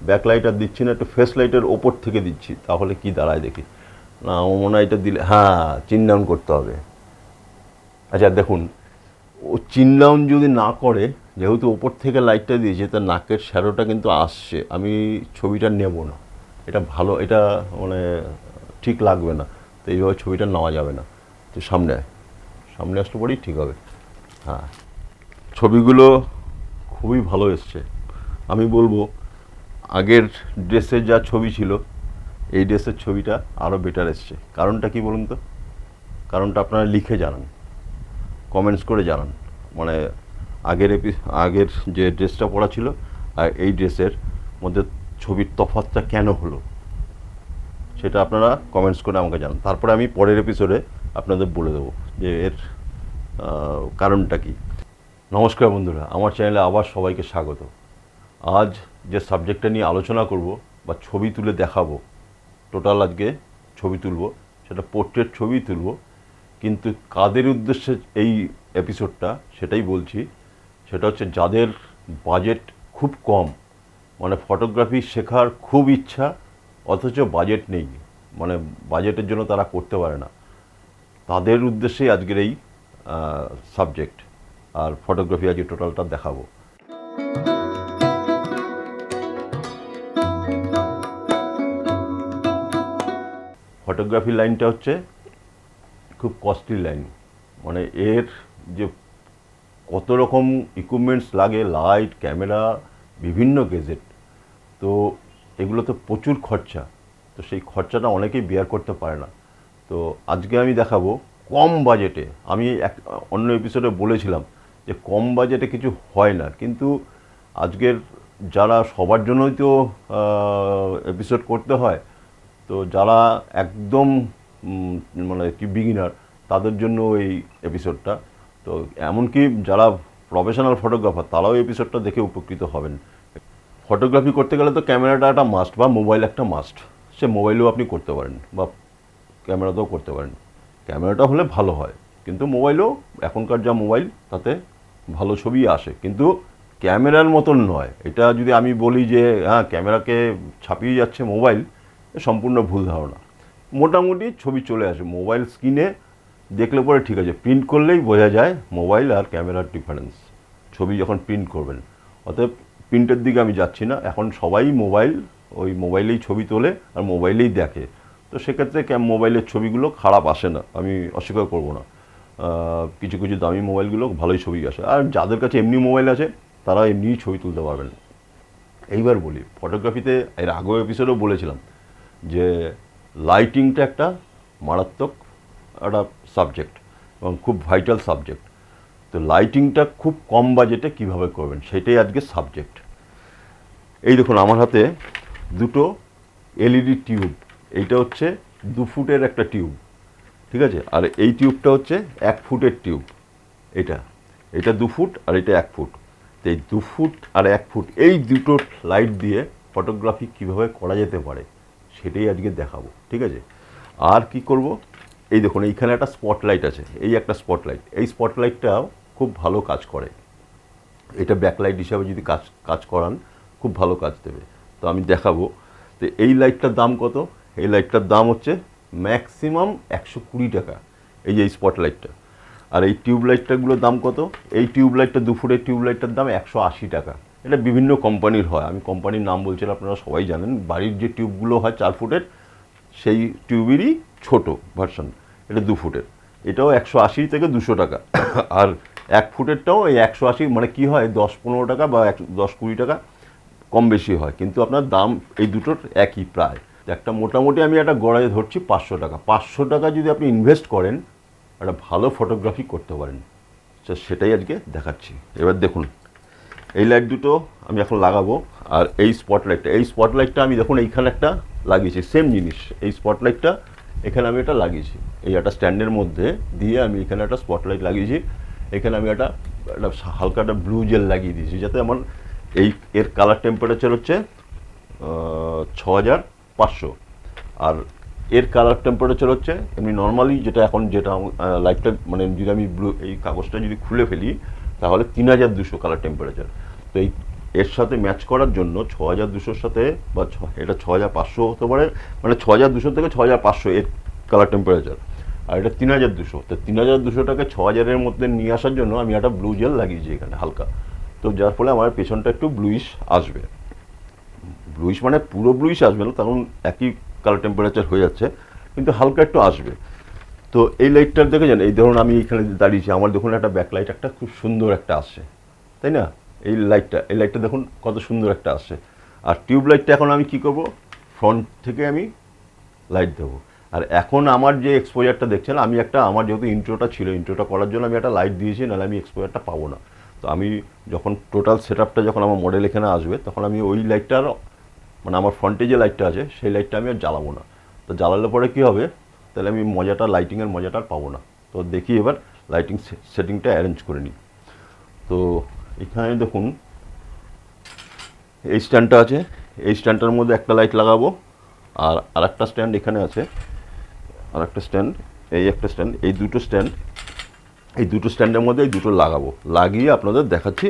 Backlight আর দিচ্ছি না, একটু ফেস লাইটের ওপর থেকে দিচ্ছি, তাহলে কি দাঁড়ায় দেখি। না, আমার মনে হয় এটা দিলে হ্যাঁ চিন ডাউন করতে হবে। আচ্ছা দেখুন, ও চিন ডাউন যদি না করে, যেহেতু ওপর থেকে লাইটটা দিয়েছে, তার নাকের শ্যাডোটা কিন্তু আসছে, আমি ছবিটা নেব না, এটা ভালো, এটা মানে ঠিক লাগবে না, তো এইভাবে ছবিটা নেওয়া যাবে না। তো সামনে সামনে আসলে পরেই ঠিক হবে। হ্যাঁ, ছবিগুলো খুবই ভালো এসছে। আমি বলবো আগের ড্রেসের যা ছবি ছিল, এই ড্রেসের ছবিটা আরও বেটার এসছে। কারণটা কি বলুন তো? কারণটা আপনারা লিখে জানান, কমেন্টস করে জানান। মানে আগের যে ড্রেসটা পরা ছিল আর এই ড্রেসের মধ্যে ছবির তফাৎটা কেন হলো, সেটা আপনারা কমেন্টস করে আমাকে জানান। তারপরে আমি পরের এপিসোডে আপনাদের বলে দেবো যে এর কারণটা কী। নমস্কার বন্ধুরা, আমার চ্যানেলে আবার সবাইকে স্বাগত। আজ যে সাবজেক্টটা নিয়ে আলোচনা করব বা ছবি তুলে দেখাবো, টোটাল আজকে ছবি তুলব, সেটা পোর্ট্রেট ছবি তুলব। কিন্তু কাদের উদ্দেশ্যে এই এপিসোডটা সেটাই বলছি। সেটা হচ্ছে যাদের বাজেট খুব কম, মানে ফটোগ্রাফি শেখার খুব ইচ্ছা অথচ বাজেট নেই, মানে বাজেটের জন্য তারা করতে পারে না, তাদের উদ্দেশ্যেই আজকের এই সাবজেক্ট। আর ফটোগ্রাফি আজকে টোটালটা দেখাবো। ফটোগ্রাফি লাইনটা হচ্ছে খুব কস্টলি লাইন, মানে এর যে কত রকম ইকুইপমেন্টস লাগে, লাইট, ক্যামেরা, বিভিন্ন গেজেট, তো এগুলো তো প্রচুর খরচা। তো সেই খরচাটা অনেকেই বেয়ার করতে পারে না। তো আজকে আমি দেখাবো কম বাজেটে। আমি অন্য এপিসোডে বলেছিলাম যে কম বাজেটে কিছু হয় না, কিন্তু আজকের যারা সবার জন্যই তো এপিসোড করতে হয়, তো যারা একদম মানে কি বিগিনার, তাদের জন্য এই এপিসোডটা। তো এমনকি যারা প্রফেশনাল ফটোগ্রাফার, তারাও এপিসোডটা দেখে উপকৃত হবেন। ফটোগ্রাফি করতে গেলে তো ক্যামেরাটা একটা মাস্ট, বা মোবাইল একটা মাস্ট। সে মোবাইলেও আপনি করতে পারেন বা ক্যামেরাতেও করতে পারেন। ক্যামেরাটা হলে ভালো হয়, কিন্তু মোবাইলেও এখনকার যা মোবাইল, তাতে ভালো ছবি আসে, কিন্তু ক্যামেরার মতন নয়। এটা যদি আমি বলি যে হ্যাঁ ক্যামেরাকে ছাপিয়ে যাচ্ছে মোবাইল, সম্পূর্ণ ভুল ধারণা। মোটামুটি ছবি চলে আসে মোবাইল স্ক্রিনে দেখলে পরে ঠিক আছে, প্রিন্ট করলেই বোঝা যায় মোবাইল আর ক্যামেরার ডিফারেন্স, ছবি যখন প্রিন্ট করবেন। অতএব প্রিন্টের দিকে আমি যাচ্ছি না, এখন সবাই ওই মোবাইলেই ছবি তোলে আর মোবাইলেই দেখে। তো সেক্ষেত্রে মোবাইলের ছবিগুলো খারাপ আসে না, আমি অস্বীকার করব না। কিছু কিছু দামি মোবাইলগুলো ভালোই ছবি আসে, আর যাদের কাছে এমনি মোবাইল আছে তারা এমনিই ছবি তুলতে পারবেন। এইবার বলি ফটোগ্রাফিতে, এর আগেও এপিসোডেও বলেছিলাম যে লাইটিংটা একটা মারাত্মক একটা সাবজেক্ট এবং খুব ভাইটাল সাবজেক্ট। তো লাইটিংটা খুব কম বাজেটে কীভাবে করবেন, সেটাই আজকে সাবজেক্ট। এই দেখুন আমার হাতে দুটো এলইডি টিউব। এইটা হচ্ছে 2 ফুটের একটা টিউব, ঠিক আছে, আর এই টিউবটা হচ্ছে 1 ফুটের টিউব। এটা 2 ফুট আর এটা 1 ফুট। তো এই 2 ফুট আর 1 ফুট এই দুটো লাইট দিয়ে ফটোগ্রাফি কীভাবে করা যেতে পারে সেটাই আজকে দেখাবো, ঠিক আছে। আর কি করব, এই দেখুন এইখানে একটা স্পটলাইট আছে, এই একটা স্পটলাইট, এই স্পটলাইটটাও খুব ভালো কাজ করে। এটা ব্যাকলাইট হিসাবে যদি কাজ করান খুব ভালো কাজ দেবে। তো আমি দেখাবো। তো এই লাইটটার দাম কত? এই লাইটটার দাম হচ্ছে ম্যাক্সিমাম 120 টাকা, এই যে এই স্পটলাইটটা। আর এই টিউবলাইটটাগুলোর দাম কত? এই টিউবলাইটটা 2 ফুটের টিউবলাইটটার দাম 180 টাকা। এটা বিভিন্ন কোম্পানির হয়, আমি কোম্পানির নাম বলছি না, আপনারা সবাই জানেন। বাড়ির যে টিউবগুলো হয় 4 ফুটের, সেই টিউবেরই ছোট ভার্সন, এটা 2 ফুটের। এটাও 180 থেকে 200 টাকা। আর 1 ফুটেরটাও এই 180, মানে কি হয় 10-15 টাকা বা 10-20 টাকা কম বেশি হয়, কিন্তু আপনার দাম এই দুটোর একই প্রায়। একটা মোটামুটি আমি একটা গড়ায় ধরছি 500 টাকা। 500 টাকা যদি আপনি ইনভেস্ট করেন, একটা ভালো ফটোগ্রাফি করতে পারেন। সেটাই আজকে দেখাচ্ছি। এবার দেখুন এই লাইট দুটো আমি এখন লাগাবো। আর এই স্পটলাইটটা আমি দেখুন এইখানে একটা লাগিয়েছি, সেম জিনিস। এই স্পটলাইটটা এখানে আমি এটা লাগিয়েছি, এই একটা স্ট্যান্ডের মধ্যে দিয়ে আমি এখানে একটা স্পটলাইট লাগিয়েছি। এখানে আমি একটা হালকা একটা ব্লু জেল লাগিয়ে দিয়েছি, যাতে আমার এর কালার টেম্পারেচার হচ্ছে 6500, আর এর কালার টেম্পারেচার হচ্ছে এমনি নর্মালি যেটা লাইটটা, মানে যদি আমি এই কাগজটা যদি খুলে ফেলি তাহলে 3200 কালার টেম্পারেচার। তো এই এর সাথে ম্যাচ করার জন্য 6200-র সাথে বা এটা 6500 হতে পারে, মানে 6200 থেকে 6500 এর কালার টেম্পারেচার, আর এটা 3200। তো 3200টাকে 6000-এর মধ্যে নিয়ে আসার জন্য আমি একটা ব্লু জেল লাগিয়েছি এখানে হালকা, তো যার ফলে আমার পেছনটা একটু ব্লুইশ আসবে। ব্লুইশ মানে পুরো ব্লুইশ আসবে না, তখন একই কালার টেম্পারেচার হয়ে যাচ্ছে, কিন্তু হালকা একটু আসবে। তো এই লাইটটার দেখেছেন, এই ধরুন আমি এখানে দাঁড়িয়েছি, আমার দেখুন একটা ব্যাকলাইট একটা খুব সুন্দর একটা আসছে, তাই না? এই লাইটটা দেখুন কত সুন্দর একটা আসছে। আর টিউব লাইটটা এখন আমি কি করব, ফ্রন্ট থেকে আমি লাইট দেবো। আর এখন আমার যে এক্সপোজারটা দেখছেন, আমি একটা, আমার যেহেতু ইন্ট্রোটা ছিল, ইন্ট্রোটা করার জন্য আমি একটা লাইট দিয়েছি, নাহলে আমি এক্সপোজারটা পাবো না। তো আমি যখন টোটাল সেটআপটা যখন আমার মডেল এখানে আসবে, তখন আমি ওই লাইটটার, মানে আমার ফ্রন্টে যে লাইটটা আছে সেই লাইটটা আমি আর জ্বালাবো না। তো জ্বালালে পরে কী হবে, তাহলে আমি মজাটা, লাইটিংয়ের মজাটা আর পাবো না। তো দেখি এবার লাইটিং সেটিংটা অ্যারেঞ্জ করে নিই। তো এখানে দেখুন এই স্ট্যান্ডটা আছে, এই স্ট্যান্ডটার মধ্যে একটা লাইট লাগাবো, আর আরেকটা স্ট্যান্ড এখানে আছে, আরেকটা স্ট্যান্ড, এই একটা স্ট্যান্ড, এই দুটো স্ট্যান্ডের মধ্যে এই দুটো লাগাবো, লাগিয়ে আপনাদের দেখাচ্ছি।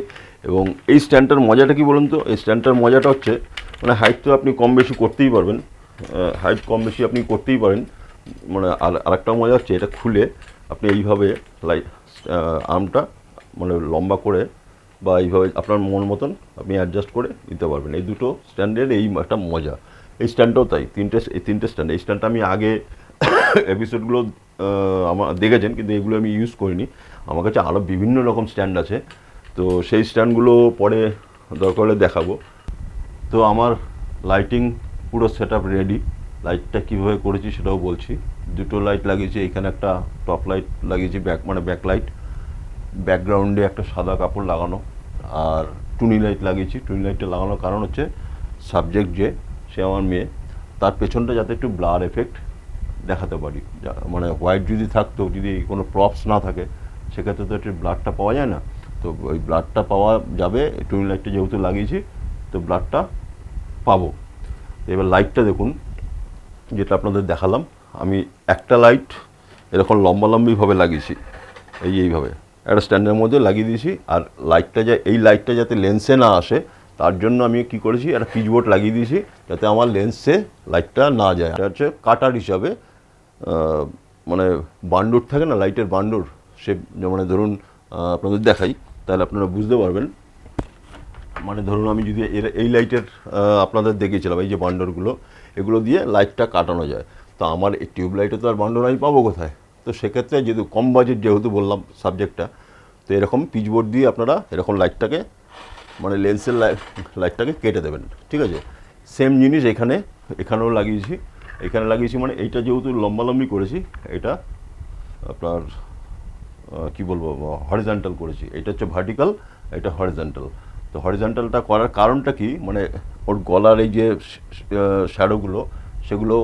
এবং এই স্ট্যান্ডটার মজাটা কি বলুন তো, এই স্ট্যান্ডটার মজাটা হচ্ছে, মানে হাইট তো আপনি কম বেশি করতেই পারবেন, হাইট কম বেশি আপনি করতেই পারেন, মানে আরেকটা মজা হচ্ছে, এটা খুলে আপনি এইভাবে লাইট আর্মটা মানে লম্বা করে বা এইভাবে আপনার মন মতন আপনি অ্যাডজাস্ট করে নিতে পারবেন। এই দুটো স্ট্যান্ডের এই একটা মজা। এই স্ট্যান্ডটাও তাই, তিনটে স্ট্যান্ড। এই স্ট্যান্ডটা আমি আগে এপিসোডগুলো আমার দেখেছেন, কিন্তু এগুলো আমি ইউজ করিনি। আমার কাছে আরও বিভিন্ন রকম স্ট্যান্ড আছে, তো সেই স্ট্যান্ডগুলো পরে দরকার হলে দেখাবো। তো আমার লাইটিং পুরো সেট আপ রেডি। লাইটটা কীভাবে করেছি সেটাও বলছি। দুটো লাইট লাগিয়েছি, এখানে একটা টপ লাইট লাগিয়েছি, ব্যাক লাইট, ব্যাকগ্রাউন্ডে একটা সাদা কাপড় লাগানো, আর টুনি লাইট লাগিয়েছি। টুনি লাইটটা লাগানোর কারণ হচ্ছে, সাবজেক্ট যে, সে আমার মেয়ে, তার পেছনটা যাতে একটু ব্লার এফেক্ট দেখাতে পারি। মানে হোয়াইট যদি থাকতো, যদি কোনো প্রপস না থাকে, সেক্ষেত্রে তো একটু ব্লারটা পাওয়া যায় না। তো ওই ব্লারটা পাওয়া যাবে, টুনি লাইটটা যেহেতু লাগিয়েছি, তো ব্লারটা পাবো। এবার লাইটটা দেখুন, যেটা আপনাদের দেখালাম, আমি একটা লাইট এরকম লম্বালম্বিভাবে লাগিয়েছি, এইভাবে একটা স্ট্যান্ডের মধ্যে লাগিয়ে দিয়েছি। আর এই লাইটটা যাতে লেন্সে না আসে, তার জন্য আমি কি করেছি, একটা পিচবোর্ড লাগিয়ে দিয়েছি, যাতে আমার লেন্সে লাইটটা না যায়। এটা হচ্ছে কাটার হিসাবে, মানে বান্ডুর থাকে না, লাইটের বান্ডুর, সে মানে ধরুন আপনাদের দেখাই, তাহলে আপনারা বুঝতে পারবেন। মানে ধরুন আমি যদি এই লাইটের আপনাদের দেখিয়েছিলাম, এই যে বান্ডরগুলো, এগুলো দিয়ে লাইটটা কাটানো যায়। তো আমার এই টিউব লাইটে তো আর বান্ডর আমি পাবো কোথায়? তো সেক্ষেত্রে যেহেতু কম বাজেট, যেহেতু বললাম সাবজেক্টটা, তো এরকম পিচবোর্ড দিয়ে আপনারা এরকম লাইটটাকে, মানে লেন্সের লাইটটাকে কেটে দেবেন, ঠিক আছে? সেম জিনিস এখানেও লাগিয়েছি। এখানে লাগিয়েছি মানে এইটা যেহেতু লম্বালম্বি করেছি, এটা আপনার কি বলবো, হরিজন্টাল করেছি। এটা হচ্ছে ভার্টিক্যাল, এটা হরিজন্টাল। তো হরিজন্টালটা করার কারণটা কি, মানে ওর গলার এই যে শ্যাডোগুলো, সেগুলো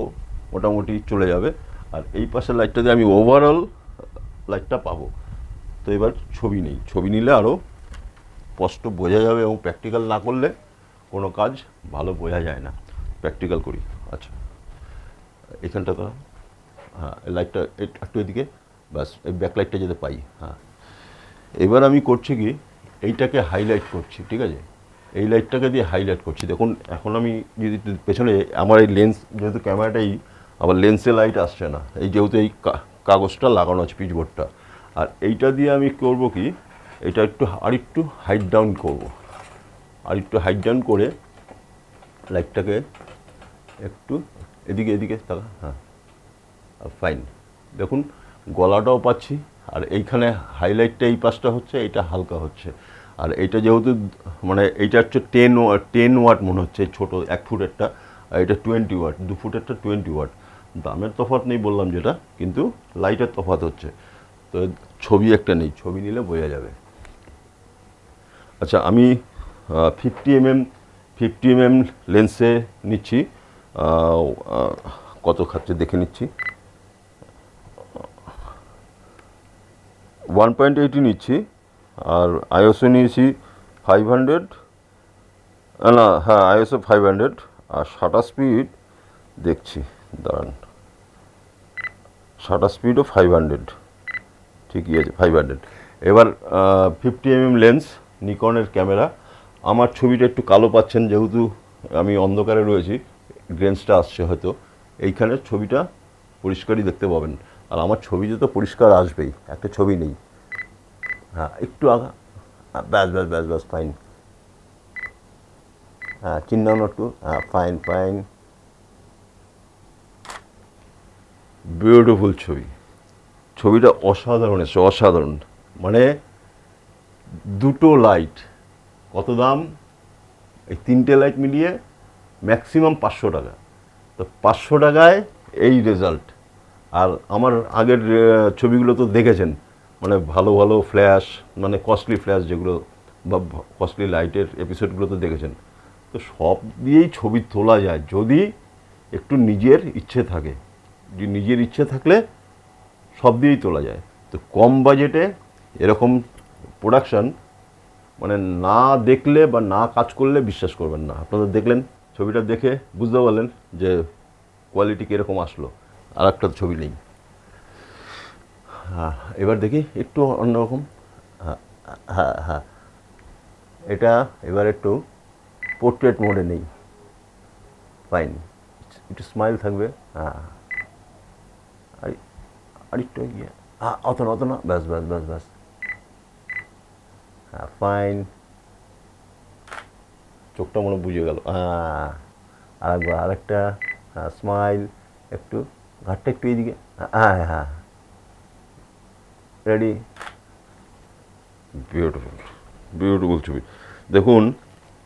মোটামুটি চলে যাবে। আর এই পাশের লাইটটা দিয়ে আমি ওভারঅল লাইটটা পাবো। তো এবার ছবি নিলে আরও স্পষ্ট বোঝা যাবে, এবং প্র্যাকটিক্যাল না করলে কোনো কাজ ভালো বোঝা যায় না। প্র্যাকটিক্যাল করি। আচ্ছা, এখানটা তো, হ্যাঁ, লাইটটা একটু এদিকে, ব্যাস, এই ব্যাকলাইটটা যাতে পাই। হ্যাঁ, এবার আমি করছি কি, এইটাকে হাইলাইট করছি, ঠিক আছে? এই লাইটটাকে দিয়ে হাইলাইট করছি। দেখুন এখন আমি যদি পেছনে, আমার এই লেন্স, যেহেতু ক্যামেরাটাই, আবার লেন্সে লাইট আসছে না, এই যেহেতু এই কাগজটা লাগানো আছে, পিচবোর্ডটা, আর এইটা দিয়ে আমি করব কি, এটা আরেকটু হাইট ডাউন করব, আরেকটু হাইট ডাউন করে লাইটটাকে একটু এদিকে তাহলে, হ্যাঁ, ফাইন। দেখুন গলাটাও পাচ্ছি, আর এইখানে হাইলাইটটা এই পাশটা হচ্ছে, এইটা হালকা হচ্ছে। আর এইটা যেহেতু, মানে এইটা হচ্ছে 10 ওয়াট মনে হচ্ছে, ছোট 1 ফুটেরটা, আর এটা 20 ওয়াট, 2 ফুটেরটা 20 ওয়াট। দামের তফাৎ নেই বললাম যেটা, কিন্তু লাইটের তফাৎ হচ্ছে। তো ছবি একটা নেই, ছবি নিলে বোঝা যাবে। আচ্ছা, আমি 50mm লেন্সে নিচ্ছি, কত খাচ্ছে দেখে নিচ্ছি, 1.80 নিচ্ছি। আর আইএসও নিয়েছি 500, না, হ্যাঁ, আইএসও 500। আর শাটার স্পিড দেখছি, দাঁড়ান, শাটার স্পিডও 500, ঠিকই আছে, 500। এবার 50mm লেন্স, নিকনের ক্যামেরা, আমার ছবিটা একটু কালো পাচ্ছেন, যেহেতু আমি অন্ধকারে রয়েছি, গ্রেন্সটা আসছে হয়তো। এইখানে ছবিটা পরিষ্কারই দেখতে পাবেন। আর আমার ছবিতে তো পরিষ্কার আসবেই, একটা ছবি নেই। হ্যাঁ, একটু আগা, ব্যাস ব্যাস ব্যাস ব্যাস, ফাইন। হ্যাঁ, চিহ্ন একটু, হ্যাঁ, ফাইন ফাইন, বিউটিফুল ছবি। ছবিটা অসাধারণ এসছে, অসাধারণ। মানে দুটো লাইট, কত দাম? এই তিনটে লাইট মিলিয়ে ম্যাক্সিমাম 500 টাকা। তো 500 টাকায় এই রেজাল্ট। আর আমার আগের ছবিগুলো তো দেখেছেন, মানে ভালো ভালো ফ্ল্যাশ, মানে কস্টলি ফ্ল্যাশ যেগুলো, বা কস্টলি লাইটের এপিসোডগুলো তো দেখেছেন। তো সব দিয়েই ছবি তোলা যায় যদি একটু নিজের ইচ্ছে থাকে। নিজের ইচ্ছে থাকলে সব দিয়েই তোলা যায়। তো কম বাজেটে এরকম প্রোডাকশান, মানে না দেখলে বা না কাজ করলে বিশ্বাস করবেন না। আপনারা দেখলেন, ছবিটা দেখে বুঝতে পারলেন যে কোয়ালিটি কীরকম আসলো। আর একটা ছবি নেই। হ্যাঁ, এবার দেখি একটু অন্যরকম। হ্যাঁ হ্যাঁ হ্যাঁ, এটা এবার একটু পোর্ট্রেট মোডে নেই, ফাইন, একটু স্মাইল থাকবে। হ্যাঁ, আরেকটু গিয়ে, হ্যাঁ, অত না অত না, ব্যাস ব্যাস ব্যাস ব্যাস, হ্যাঁ, ফাইন। চোখটা মনে বুঝে গেল। হ্যাঁ, আরেকবার, আরেকটা, হ্যাঁ, স্মাইল, একটু ঘাটটা একটু এইদিকে, হ্যাঁ হ্যাঁ, রেডি, বিউটিফুল, বিউটিফুল ছবি। দেখুন,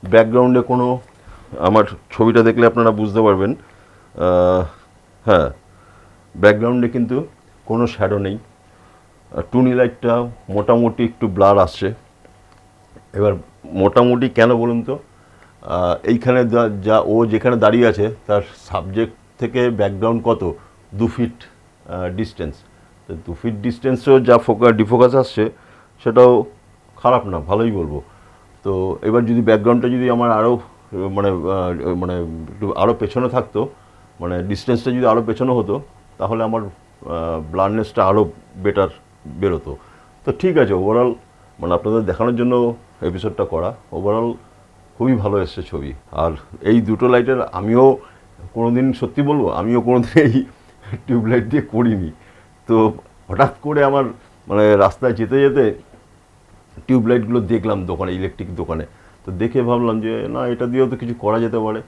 ব্যাকগ্রাউন্ডে কোনো, আমার ছবিটা দেখলে আপনারা বুঝতে পারবেন, হ্যাঁ, ব্যাকগ্রাউন্ডে কিন্তু কোনো শ্যাডো নেই। টুনি লাইটটা মোটামুটি একটু ব্লার আসছে। এবার মোটামুটি কেন বলুন তো, এইখানে যা ও যেখানে দাঁড়িয়ে আছে তার সাবজেক্ট থেকে ব্যাকগ্রাউন্ড কত, 2 ফিট ডিস্টেন্স। তো 2 ফিট ডিস্টেন্সেও যা ডিফোকাস আসছে সেটাও খারাপ না, ভালোই বলবো। তো এবার যদি ব্যাকগ্রাউন্ডটা যদি আমার আরও মানে মানে একটু আরও পেছনে থাকতো, মানে ডিস্টেন্সটা যদি আরও পেছনে হতো, তাহলে আমার ব্লারনেসটা আরও বেটার বেরোতো। তো ঠিক আছে, ওভারঅল মানে আপনাদের দেখানোর জন্য এপিসোডটা করা, ওভারঅল খুবই ভালো এসছে ছবি। আর এই দুটো লাইটের আমিও কোনোদিন, সত্যি বলবো, আমিও কোনোদিন এই টিউবলাইট দিয়ে করিনি। তো হঠাৎ করে আমার মানে রাস্তায় যেতে যেতে টিউবলাইটগুলো দেখলাম দোকানে, ইলেকট্রিক দোকানে। তো দেখে ভাবলাম যে না, এটা দিয়েও তো কিছু করা যেতে পারে।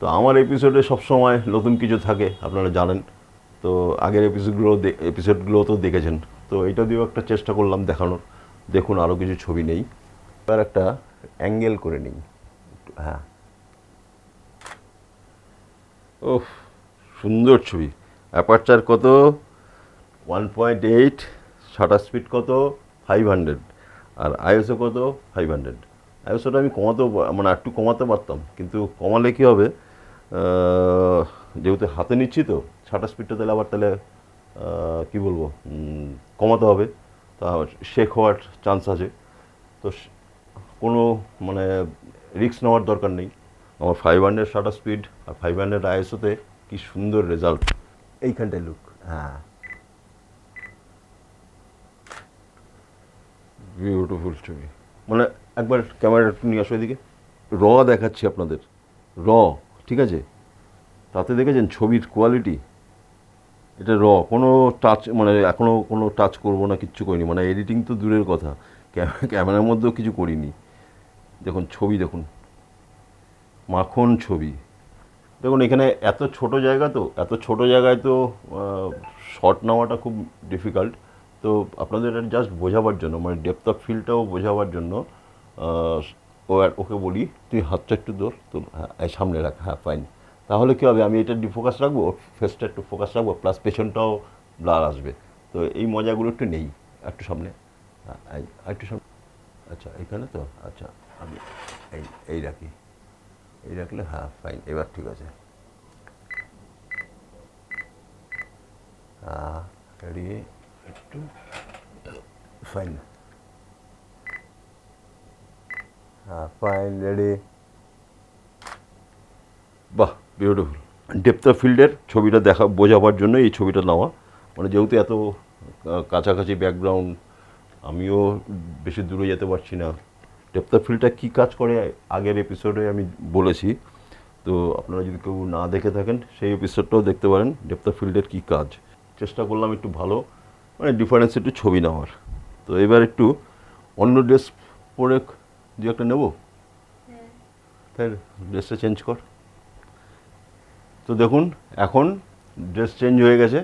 তো আমার এপিসোডে সবসময় নতুন কিছু থাকে, আপনারা জানেন। তো আগের এপিসোডগুলো তো দেখেছেন। তো এটা দিয়েও একটা চেষ্টা করলাম দেখানোর। দেখুন, আরও কিছু ছবি নেই, এবার একটা অ্যাঙ্গেল করে নিই। হ্যাঁ, ও সুন্দর ছবি। অ্যাপারচার কত? 1.8, শাটার স্পিড কত? 500। আর আইএসও কত? 500। আইএসওটা আমি কমাতেও, মানে একটু কমাতে পারতাম, কিন্তু কমালে কী হবে, যেহেতু হাতে নিচ্ছি তো শাটার স্পিডটা, তাহলে আবার তাহলে কী বলবো, কমাতে হবে, তা শেক হওয়ার চান্স আছে। তো কোনো মানে রিস্ক নেওয়ার দরকার নেই। আমার 500 শাটার স্পিড আর 500 আইএসওতে কি সুন্দর রেজাল্ট। এইখানটায় লুক, হ্যাঁ, বিউটিফুল ছবি। মানে একবার ক্যামেরা একটু নিয়ে আসো এদিকে, র দেখাচ্ছি আপনাদের, র, ঠিক আছে? তাতে দেখেছেন ছবির কোয়ালিটি, এটা র, কোনো টাচ, মানে এখনও কোনো টাচ করবো না, কিচ্ছু করিনি, মানে এডিটিং তো দূরের কথা, ক্যামেরার মধ্যেও কিছু করিনি। দেখুন ছবি, দেখুন মাখন ছবি। দেখুন এখানে এত ছোট জায়গা, তো এত ছোট জায়গায় তো শট নেওয়াটা খুব ডিফিকাল্ট। তো আপনাদের জাস্ট বোঝাবার জন্য, মানে ডেপথ অফ ফিল্ডটাও বোঝাবার জন্য, ওকে বলি তুই হাতটা একটু দূর তো, হ্যাঁ, সামনে রাখ, হ্যাঁ, ফাইন। তাহলে কী হবে, আমি এটা ডিফোকাস রাখবো, ফেসটা একটু ফোকাস রাখবো, প্লাস পেছনটাও ব্লার আসবে। তো এই মজাগুলো একটু নেই, একটু সামনে, হ্যাঁ, একটু সামনে, আচ্ছা এইখানে তো, আচ্ছা আমি এই এই রাখি, এই রাখলে, হ্যাঁ, ফাইন, এবার ঠিক আছে। রেডি, একটু ফাইন, হ্যাঁ, ফাইন, রেডি, বাহ, বিউটিফুল। ডেপথ অফ ফিল্ডের ছবিটা বোঝাবার জন্য এই ছবিটা নেওয়া, মানে যেহেতু এত কাছাকাছি ব্যাকগ্রাউন্ড, আমিও বেশি দূরে যেতে পারছি না, ডেপথ অফ ফিল্ডটা কী কাজ করে আগের এপিসোডে আমি বলেছি, তো আপনারা যদি কেউ না দেখে থাকেন সেই এপিসোডটাও দেখতে পারেন, ডেপথ অফ ফিল্ডের কী কাজ। চেষ্টা করলাম একটু ভালো মানে ডিফারেন্স একটু ছবি নেওয়ার। তো এবার একটু অন্য ড্রেস পরে দু একটা নেবো, তাই ড্রেসটা চেঞ্জ কর। তো দেখুন এখন ড্রেস চেঞ্জ হয়ে গেছে।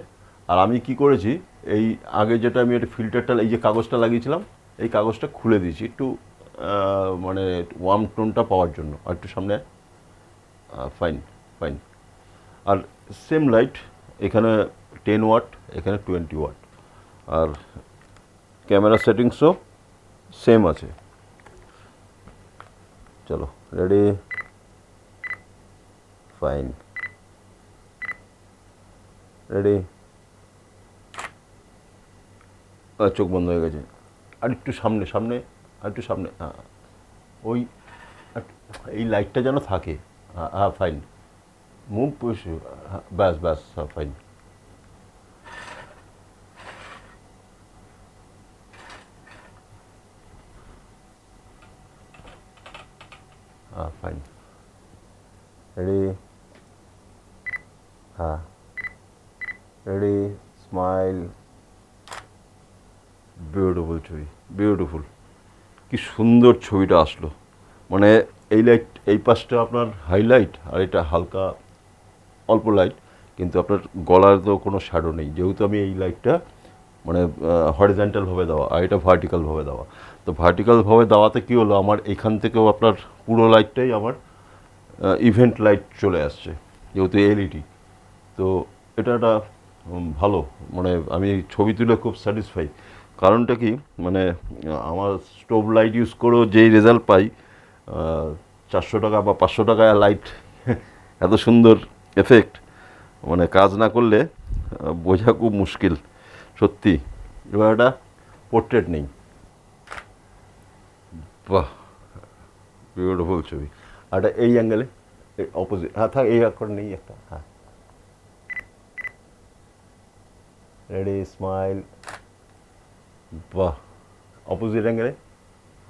আর আমি কি করেছি, এই আগে যেটা আমি একটা ফিল্টারটা এই যে কাগজটা লাগিয়েছিলাম, এই কাগজটা খুলে দিয়েছি একটু মানে ওয়ার্ম টোনটা পাওয়ার জন্য। আর একটু সামনে, ফাইন ফাইন। আর সেম লাইট, এখানে 10 ওয়াট, এখানে 20 ওয়াট। আর ক্যামেরা সেটিংসও সেম আছে। চলো রেডি, ফাইন, রেডি। চোখ বন্ধ হয়ে গেছে। আর একটু সামনে সামনে, আর একটু সামনে, হ্যাঁ ওই এই লাইটটা যেন থাকে। হ্যাঁ হ্যাঁ ফাইন, মুভ পুশ, ব্যাস ব্যাস, হ্যাঁ ফাইন। হ্যাঁ ফাইন, রেডি, হ্যাঁ রেডি, স্মাইল। বিউটিফুল ছবি, বিউটিফুল। কি সুন্দর ছবিটা আসলো। মানে এই লাইট, এই পাশটা আপনার হাইলাইট আর এটা হালকা অল্প লাইট, কিন্তু আপনার গলার তো কোনো শ্যাডো নেই, যেহেতু আমি এই লাইটটা মানে হরিজন্টালভাবে দেওয়া আর এটা ভার্টিক্যালভাবে দেওয়া। তো ভার্টিক্যালভাবে দেওয়াতে কী হলো, আমার এখান থেকেও আপনার পুরো লাইটটাই আমার ইভেন্ট লাইট চলে আসছে, যেহেতু এলইডি। তো এটা একটা ভালো, মানে আমি ছবি তুলে খুব স্যাটিসফাই। কারণটা কি, মানে আমার স্টোভ লাইট ইউজ করেও যেই রেজাল্ট পাই, 400 টাকা বা 500 টাকায় লাইট এত সুন্দর এফেক্ট, মানে কাজ না করলে বোঝা খুব মুশকিল সত্যি। এবার একটা পোর্ট্রেট নেই, বাহ বিউটিফুল ছবি। আর এটা এই অ্যাঙ্গেলে, এই অপোজিট, হ্যাঁ থাক, এই করে নেই একটা, হ্যাঁ রেডি, স্মাইল, বাহ অপোজিট অ্যাঙ্গেলে,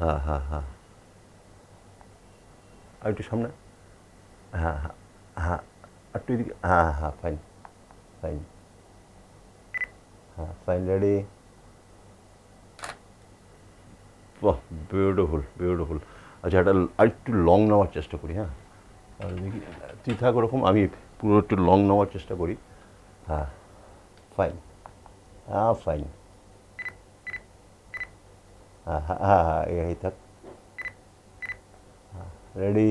হ্যাঁ হ্যাঁ হ্যাঁ, আর একটু সামনে, হ্যাঁ হ্যাঁ হ্যাঁ, একটু এদিকে, হ্যাঁ হ্যাঁ ফাইন ফাইন, হ্যাঁ ফাইন, রেডি, বাহ বিউটিফুল বিউটিফুল। আচ্ছা এটা আর একটু লং নেওয়ার চেষ্টা করি, হ্যাঁ আর দেখি তুই থাক ওরকম, আমি পুরো একটু লং নেওয়ার চেষ্টা করি, হ্যাঁ ফাইন, হ্যাঁ ফাইন, হ্যাঁ হ্যাঁ হ্যাঁ হ্যাঁ এই থাক, রেডি,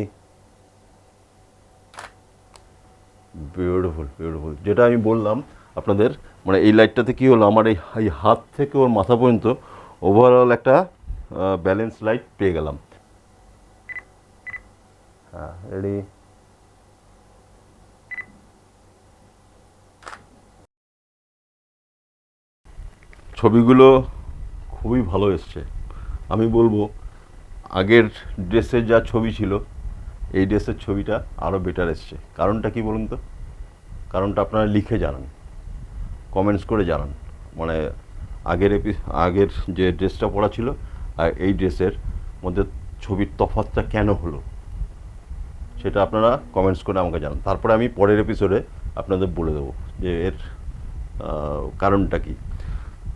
বিউটিফুল বিউটিফুল। যেটা আমি বললাম আপনাদের, মানে এই লাইটটাতে কী হলো, আমার এই হাত থেকে ওর মাথা পর্যন্ত ওভারঅল একটা ব্যালেন্স লাইট পেয়ে গেলাম। হ্যাঁ রেডি, ছবিগুলো খুবই ভালো এসছে। আমি বলবো আগের ড্রেসের যা ছবি ছিল, এই ড্রেসের ছবিটা আরও বেটার এসছে। কারণটা কি বলুন তো? কারণটা আপনারা লিখে জানান, কমেন্টস করে জানান। মানে আগের যে ড্রেসটা পরা ছিল আর এই ড্রেসের মধ্যে ছবির তফাৎটা কেন হলো, সেটা আপনারা কমেন্টস করে আমাকে জানান। তারপরে আমি পরের এপিসোডে আপনাদের বলে দেবো যে এর কারণটা কী।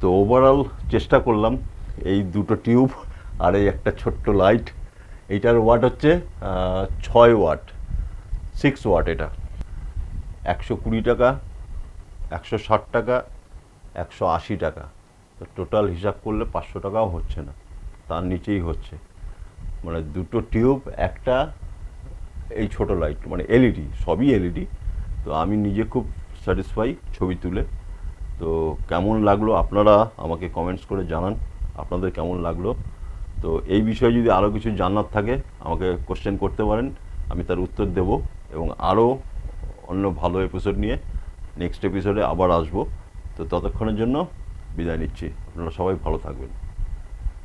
তো ওভারঅল চেষ্টা করলাম এই দুটো টিউব আর এই একটা ছোট্ট লাইট, এইটার ওয়াট হচ্ছে 6 ওয়াট, 6 ওয়াট। এটা 120 টাকা, 160 টাকা, 180 টাকা। তো টোটাল হিসাব করলে 500 টাকাও হচ্ছে না, তার নিচেই হচ্ছে। মানে দুটো টিউব, একটা এই ছোট লাইট, মানে এলইডি, সবই এলইডি। তো আমি নিজে খুব স্যাটিসফাই ছবি তুলে। তো কেমন লাগলো আপনারা আমাকে কমেন্টস করে জানান, আপনাদের কেমন লাগলো। তো এই বিষয়ে যদি আরও কিছু জানার থাকে আমাকে কোশ্চেন করতে পারেন, আমি তার উত্তর দেব। এবং আরও অন্য ভালো এপিসোড নিয়ে নেক্সট এপিসোডে আবার আসবো। তো ততক্ষণের জন্য বিদায় নিচ্ছি, আপনারা সবাই ভালো থাকবেন।